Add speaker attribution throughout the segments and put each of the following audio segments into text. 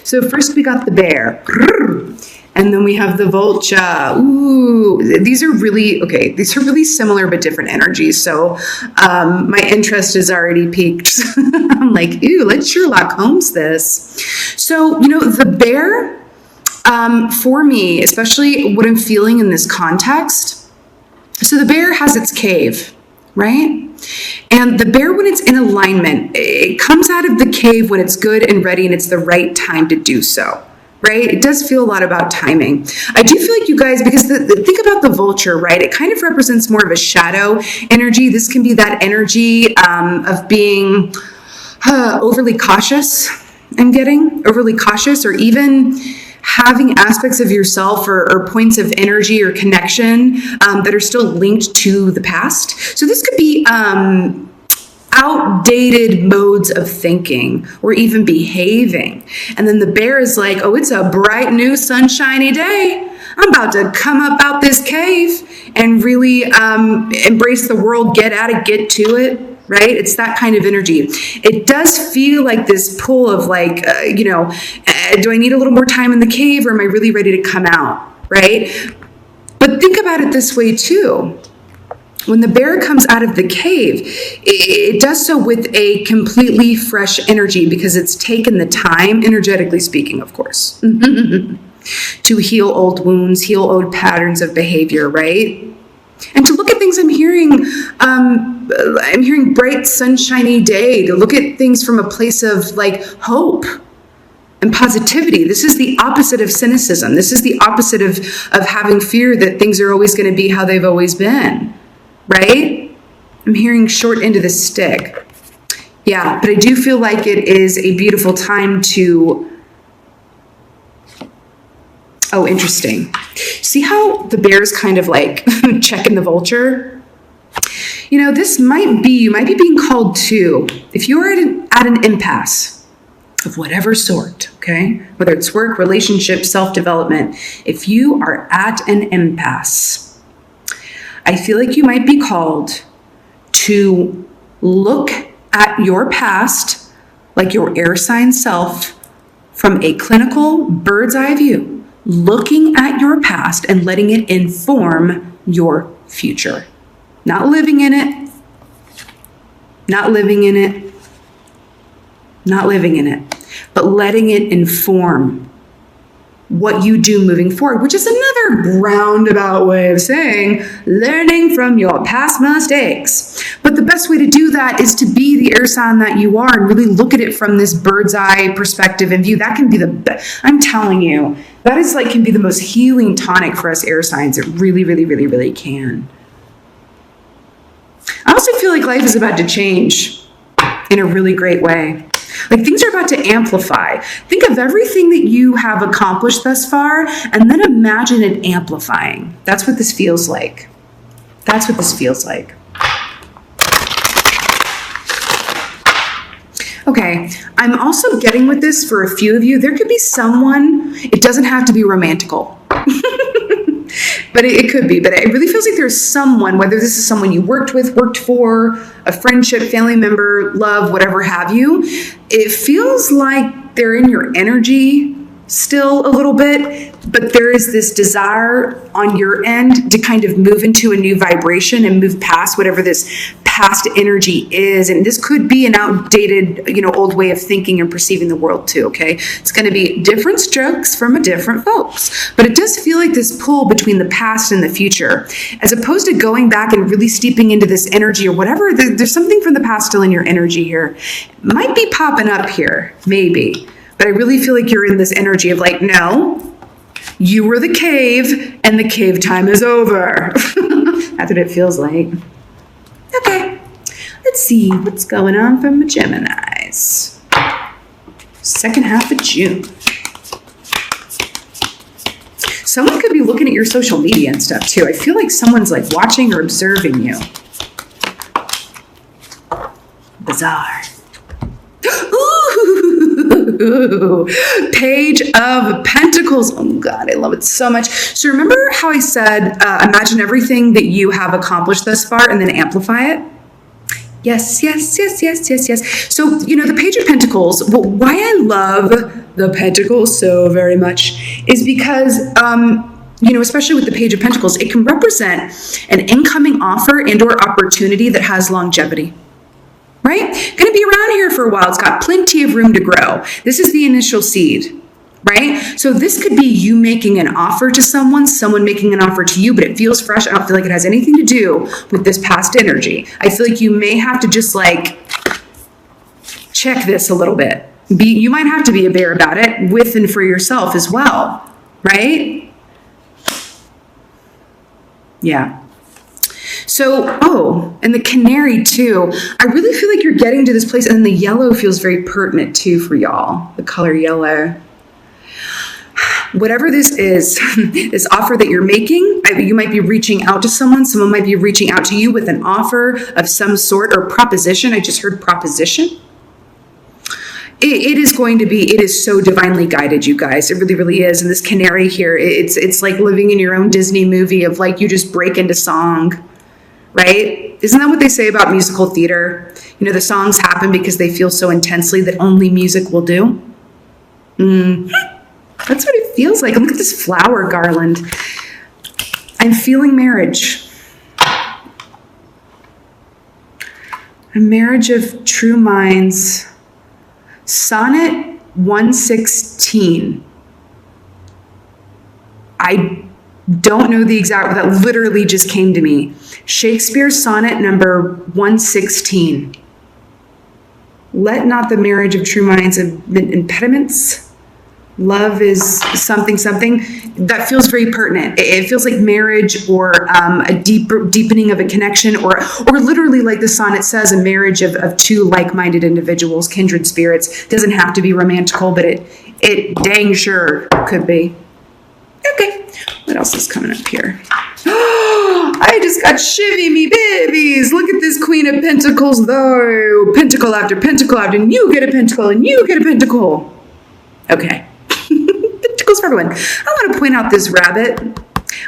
Speaker 1: So first we got the bear. And then we have the vulture. Ooh, these are really similar but different energies. So my interest is already piqued. I'm like, ooh, let's Sherlock Holmes this. So, the bear, for me, especially what I'm feeling in this context. So the bear has its cave, right? And the bear, when it's in alignment, it comes out of the cave when it's good and ready and it's the right time to do so. Right? It does feel a lot about timing. I do feel like you guys, because think about the vulture, right? It kind of represents more of a shadow energy. This can be that energy of being overly cautious, overly cautious, or even having aspects of yourself or points of energy or connection that are still linked to the past. So this could be outdated modes of thinking or even behaving. And then the bear is like, oh, it's a bright new sunshiny day. I'm about to come up out this cave and really embrace the world, get at it, get to it, right? It's that kind of energy. It does feel like this pull of like, do I need a little more time in the cave or am I really ready to come out, right? But think about it this way too. When the bear comes out of the cave, it does so with a completely fresh energy because it's taken the time, energetically speaking, of course, to heal old wounds, heal old patterns of behavior, right? And to look at things, I'm hearing bright, sunshiny day, to look at things from a place of like hope and positivity. This is the opposite of cynicism. This is the opposite of having fear that things are always going to be how they've always been. Right? I'm hearing short end of the stick. Yeah, but I do feel like it is a beautiful time to... Oh, interesting. See how the bear's kind of like checking the vulture? This you might be being called to, if you're at an impasse of whatever sort, okay? Whether it's work, relationship, self-development, if you are at an impasse, I feel like you might be called to look at your past, like your air sign self, from a clinical bird's eye view, looking at your past and letting it inform your future. Not living in it, not living in it, not living in it, but letting it inform what you do moving forward, which is another roundabout way of saying learning from your past mistakes. But the best way to do that is to be the air sign that you are and really look at it from this bird's eye perspective and view. That can be the best. I'm telling you, that is like can be the most healing tonic for us air signs. It really, really, really, really can. I also feel like life is about to change in a really great way. Like things are about to amplify. Think of everything that you have accomplished thus far and then imagine it amplifying. That's what this feels like. That's what this feels like. Okay, I'm also getting with this for a few of you. There could be someone, it doesn't have to be romantical. But it could be. But it really feels like there's someone, whether this is someone you worked with, worked for, a friendship, family member, love, whatever have you. It feels like they're in your energy still a little bit, but there is this desire on your end to kind of move into a new vibration and move past whatever this past energy is. And this could be an outdated, old way of thinking and perceiving the world too, okay? It's going to be different strokes from different folks, but it does feel like this pull between the past and the future, as opposed to going back and really steeping into this energy or whatever. There's something from the past still in your energy here. Might be popping up here, maybe. But I really feel like you're in this energy of like, no, you were the cave and the cave time is over. That's what it feels like. Okay, let's see what's going on for my Geminis. Second half of June. Someone could be looking at your social media and stuff too. I feel like someone's like watching or observing you. Bizarre. Ooh, Page of Pentacles. Oh God, I love it so much. So remember how I said, imagine everything that you have accomplished thus far and then amplify it? Yes, yes, yes, yes, yes, yes. So, the Page of Pentacles, why I love the Pentacles so very much is because, especially with the Page of Pentacles, it can represent an incoming offer and or opportunity that has longevity. Right? Going to be around here for a while. It's got plenty of room to grow. This is the initial seed. Right? So this could be you making an offer to someone making an offer to you, but it feels fresh. I don't feel like it has anything to do with this past energy. I feel like you may have to just check this a little bit. You might have to be a bear about it with and for yourself as well. Right? Yeah. So, and the canary too. I really feel like you're getting to this place, and the yellow feels very pertinent too for y'all. The color yellow. Whatever this is, this offer that you're making, you might be reaching out to someone might be reaching out to you with an offer of some sort or proposition. I just heard proposition. It is so divinely guided, you guys. It really, really is. And this canary here, it's like living in your own Disney movie of you just break into song, right? Isn't that what they say about musical theater? The songs happen because they feel so intensely that only music will do. That's what it feels like. Look at this flower garland. I'm feeling marriage. A marriage of true minds. Sonnet 116. I don't know the exact, that literally just came to me. Shakespeare's sonnet number 116. Let not the marriage of true minds have impediments. Love is something. That feels very pertinent. It feels like marriage or a deepening of a connection or literally like the sonnet says, a marriage of two like-minded individuals, kindred spirits. Doesn't have to be romantical, but it dang sure could be. Okay, what else is coming up here? I just got shivvy me babies. Look at this Queen of Pentacles though. Pentacle after pentacle after, and you get a pentacle and you get a pentacle. Okay. Pentacles for everyone. I want to point out this rabbit.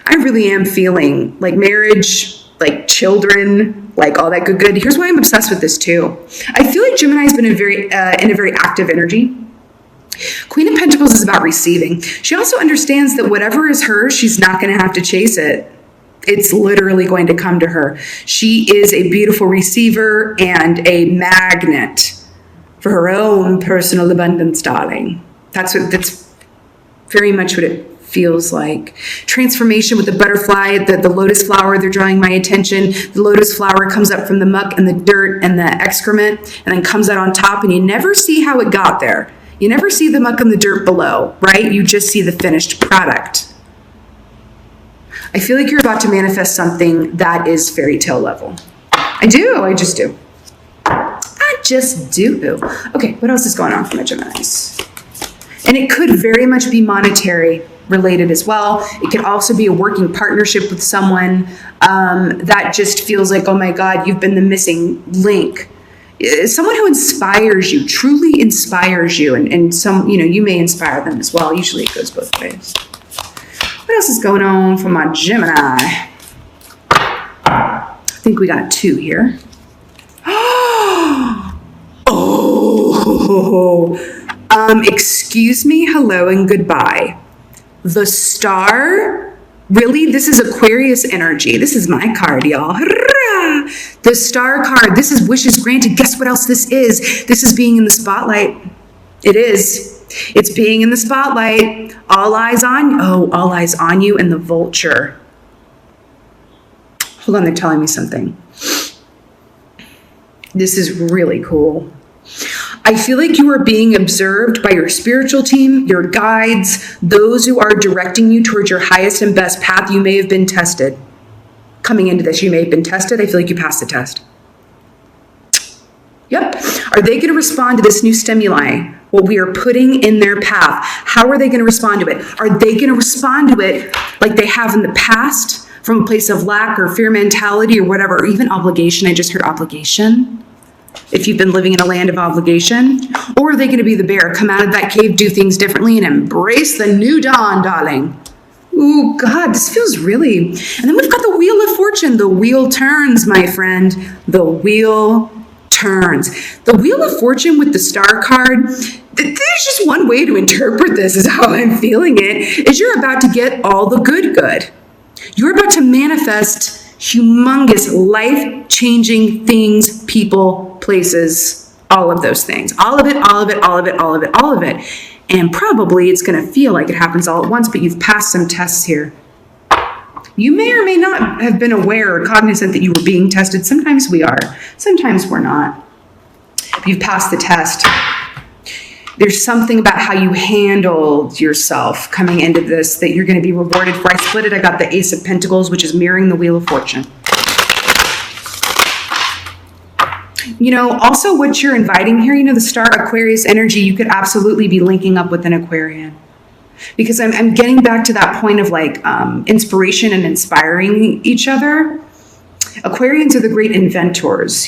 Speaker 1: I really am feeling like marriage, like children, like all that good. Here's why I'm obsessed with this too. I feel like Gemini's been in a very active energy. Queen of Pentacles is about receiving. She also understands that whatever is hers, she's not going to have to chase it. It's literally going to come to her. She is a beautiful receiver and a magnet for her own personal abundance, darling. That's very much what it feels like. Transformation with the butterfly, the lotus flower, they're drawing my attention. The lotus flower comes up from the muck and the dirt and the excrement and then comes out on top, and you never see how it got there. You never see the muck and the dirt below, right? You just see the finished product. I feel like you're about to manifest something that is fairy tale level. I just do. Okay, what else is going on for my Geminis? And it could very much be monetary related as well. It could also be a working partnership with someone that just feels like, oh my God, you've been the missing link. Someone who inspires you, truly inspires you, and some, you may inspire them as well. Usually it goes both ways. What else is going on for my Gemini? I think we got 2 here. Excuse me, hello, and goodbye. The star, really? This is Aquarius energy. This is my card, y'all. Hurrah! The star card, this is wishes granted. Guess what else this is? This is being in the spotlight. It is. It's being in the spotlight. All eyes on you, and the vulture. Hold on, they're telling me something. This is really cool. I feel like you are being observed by your spiritual team, your guides, those who are directing you towards your highest and best path. You may have been tested. Coming into this, you may have been tested. I feel like you passed the test. Yep. Are they going to respond to this new stimuli, what we are putting in their path? How are they going to respond to it? Are they going to respond to it like they have in the past, from a place of lack or fear mentality or whatever, or even obligation? I just heard obligation. If you've been living in a land of obligation, or are they going to be the bear, come out of that cave, do things differently, and embrace the new dawn, darling? Ooh, God, this feels really... And then we've got the Wheel of Fortune. The wheel turns, my friend. The wheel turns. The Wheel of Fortune with the Star card, there's just one way to interpret this, is how I'm feeling it, is you're about to get all the good. You're about to manifest humongous, life-changing things, people, places, all of those things. All of it. And probably it's going to feel like it happens all at once, but you've passed some tests here. You may or may not have been aware or cognizant that you were being tested. Sometimes we are. Sometimes we're not. If you've passed the test, there's something about how you handled yourself coming into this that you're going to be rewarded for. I split it. I got the Ace of Pentacles, which is mirroring the Wheel of Fortune. Also what you're inviting here, the Star Aquarius energy, you could absolutely be linking up with an Aquarian. Because I'm getting back to that point of inspiration and inspiring each other. Aquarians are the great inventors,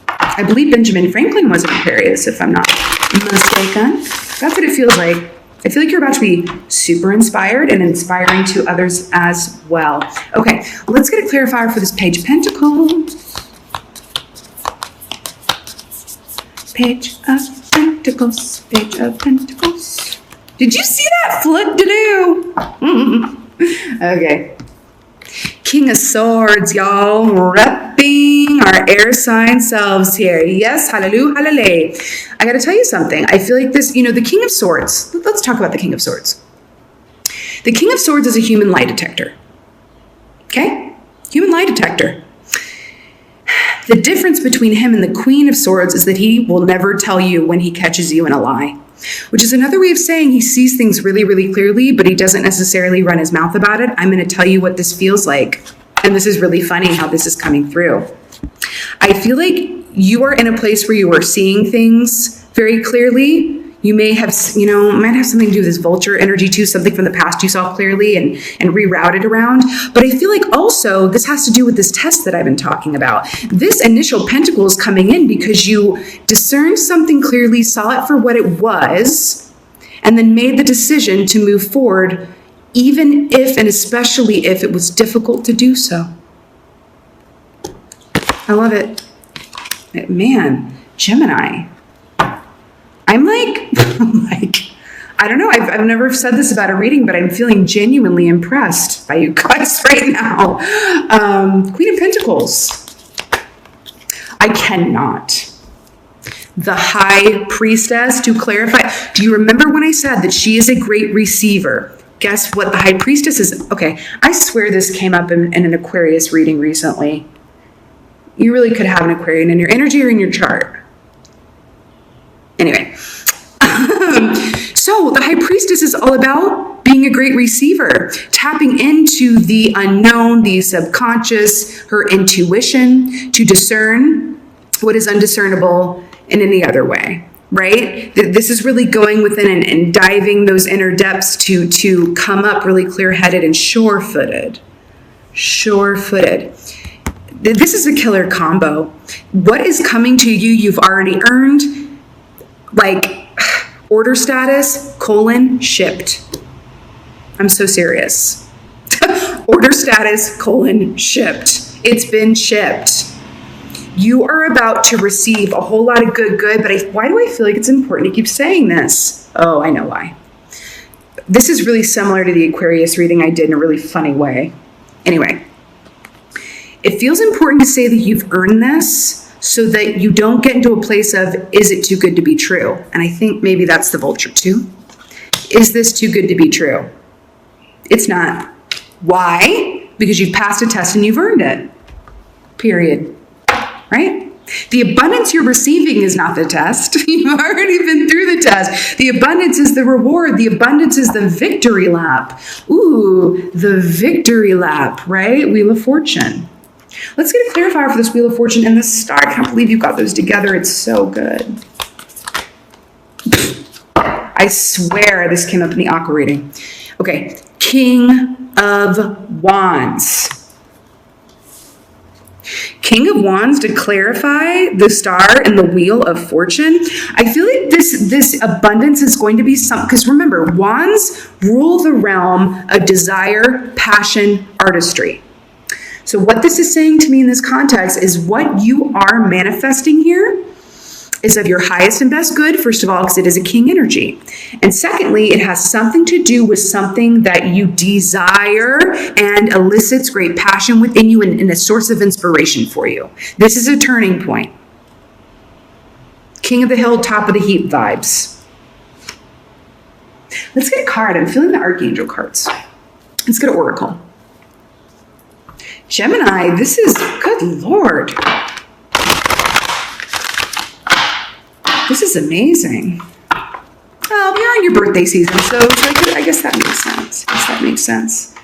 Speaker 1: I believe Benjamin Franklin was an Aquarius, if I'm not mistaken. That's what it feels like. I feel like you're about to be super inspired and inspiring to others as well. Okay, let's get a clarifier for this Page of Pentacles. Page of Pentacles, Page of Pentacles. Did you see that flip-de-doo? Okay. King of Swords, y'all. Repping our air sign selves here. Yes, hallelujah, hallelujah. I got to tell you something. I feel like this, the King of Swords. Let's talk about the King of Swords. The King of Swords is a human lie detector. Okay? Human lie detector. The difference between him and the Queen of Swords is that he will never tell you when he catches you in a lie. Which is another way of saying he sees things really, really clearly, but he doesn't necessarily run his mouth about it. I'm going to tell you what this feels like. And this is really funny how this is coming through. I feel like you are in a place where you are seeing things very clearly. You may have, might have something to do with this vulture energy too, something from the past you saw clearly and rerouted around. But I feel like also this has to do with this test that I've been talking about. This initial pentacle is coming in because you discerned something clearly, saw it for what it was, and then made the decision to move forward, even if and especially if it was difficult to do so. I love it. Man, Gemini. I'm like, I don't know. I've never said this about a reading, but I'm feeling genuinely impressed by you guys right now. Queen of Pentacles. I cannot. The High Priestess, to clarify. Do you remember when I said that she is a great receiver? Guess what the High Priestess is? Okay, I swear this came up in an Aquarius reading recently. You really could have an Aquarian in your energy or in your chart. Anyway, so the High Priestess is all about being a great receiver, tapping into the unknown, the subconscious, her intuition to discern what is undiscernible in any other way, right? This is really going within and diving those inner depths to come up really clear-headed and sure-footed. Sure-footed. This is a killer combo. What is coming to you, you've already earned. Order status, shipped. I'm so serious. Order status, shipped. It's been shipped. You are about to receive a whole lot of good, but why do I feel like it's important to keep saying this? Oh, I know why. This is really similar to the Aquarius reading I did in a really funny way. Anyway, it feels important to say that you've earned this, so that you don't get into a place of, is it too good to be true? And I think maybe that's the vulture too. Is this too good to be true? It's not. Why? Because you've passed a test and you've earned it. Period. Right? The abundance you're receiving is not the test. You've already been through the test. The abundance is the reward. The abundance is the victory lap. Ooh, the victory lap, right? Wheel of Fortune. Let's get a clarifier for this Wheel of Fortune and the Star. I can't believe you got those together. It's so good. I swear this came up in the Aqua reading. Okay, King of Wands. King of Wands, to clarify the Star and the Wheel of Fortune. I feel like this abundance is going to be because remember, Wands rule the realm of desire, passion, artistry. So what this is saying to me in this context is what you are manifesting here is of your highest and best good, first of all, because it is a king energy. And secondly, it has something to do with something that you desire and elicits great passion within you and a source of inspiration for you. This is a turning point. King of the hill, top of the heap vibes. Let's get a card. I'm feeling the Archangel cards. Let's get an Oracle. Gemini, this is, good Lord. This is amazing. Well, we are in your birthday season, so I guess that makes sense. I guess that makes sense.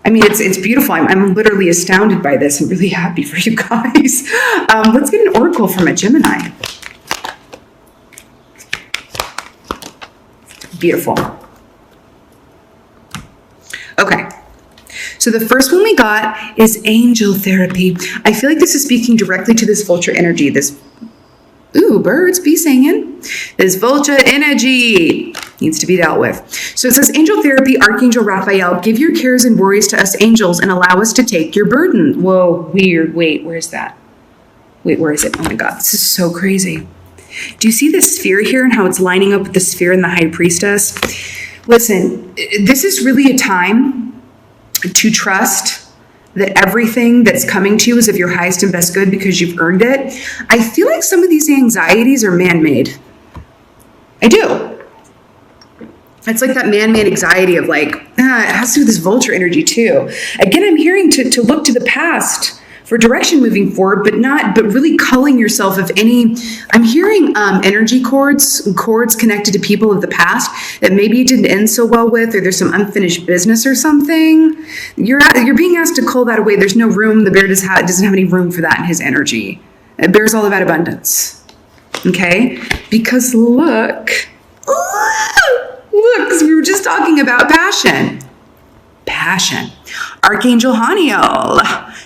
Speaker 1: I mean, it's beautiful. I'm literally astounded by this. I'm really happy for you guys. Let's get an oracle from a Gemini. Beautiful. Okay. So the first one we got is angel therapy. I feel like this is speaking directly to this vulture energy, this ooh, birds be singing. This vulture energy needs to be dealt with. So it says, angel therapy, Archangel Raphael, give your cares and worries to us angels and allow us to take your burden. Whoa, weird. Wait, where's that? Wait, where is it? Oh my God, this is so crazy. Do you see the sphere here and how it's lining up with the sphere and the high priestess? Listen, this is really a time to trust that everything that's coming to you is of your highest and best good because you've earned it. I feel like some of these anxieties are man-made. I do. It's like that man-made anxiety of like, it has to do with this vulture energy too. Again, I'm hearing to look to the past for direction moving forward, but really culling yourself of any, I'm hearing energy cords connected to people of the past that maybe you didn't end so well with, or there's some unfinished business or something. You're being asked to cull that away. There's no room. The bear doesn't have any room for that in his energy. The bear's all about abundance. Okay? Because look, because we were just talking about passion. Passion. Archangel Haniel,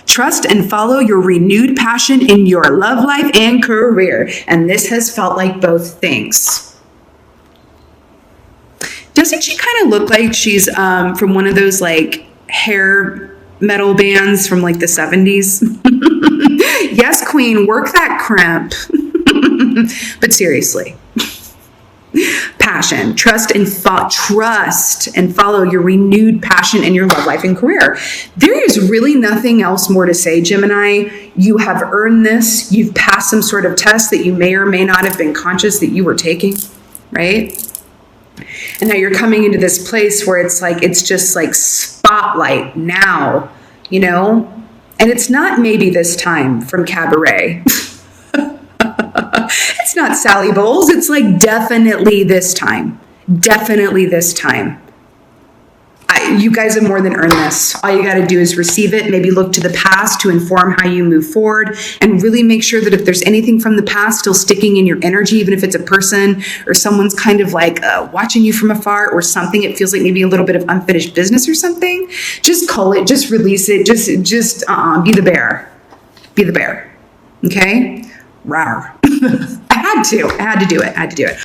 Speaker 1: trust and follow your renewed passion in your love life and career. And this has felt like both things. Doesn't she kind of look like she's from one of those like hair metal bands from like the 70s? Yes, queen, work that crimp. But seriously. Passion, trust and follow your renewed passion in your love life and career. There is really nothing else more to say, Gemini. You have earned this. You've passed some sort of test that you may or may not have been conscious that you were taking, right? And now you're coming into this place where it's just like spotlight now, you know? And it's not maybe this time from Cabaret. It's not Sally Bowles. It's like definitely this time. Definitely this time. You guys have more than earned this. All you got to do is receive it. Maybe look to the past to inform how you move forward, and really make sure that if there's anything from the past still sticking in your energy, even if it's a person or someone's kind of like watching you from afar or something, it feels like maybe a little bit of unfinished business or something, just call it, just release it, just be the bear. Be the bear. Okay? Rawr. I had to do it.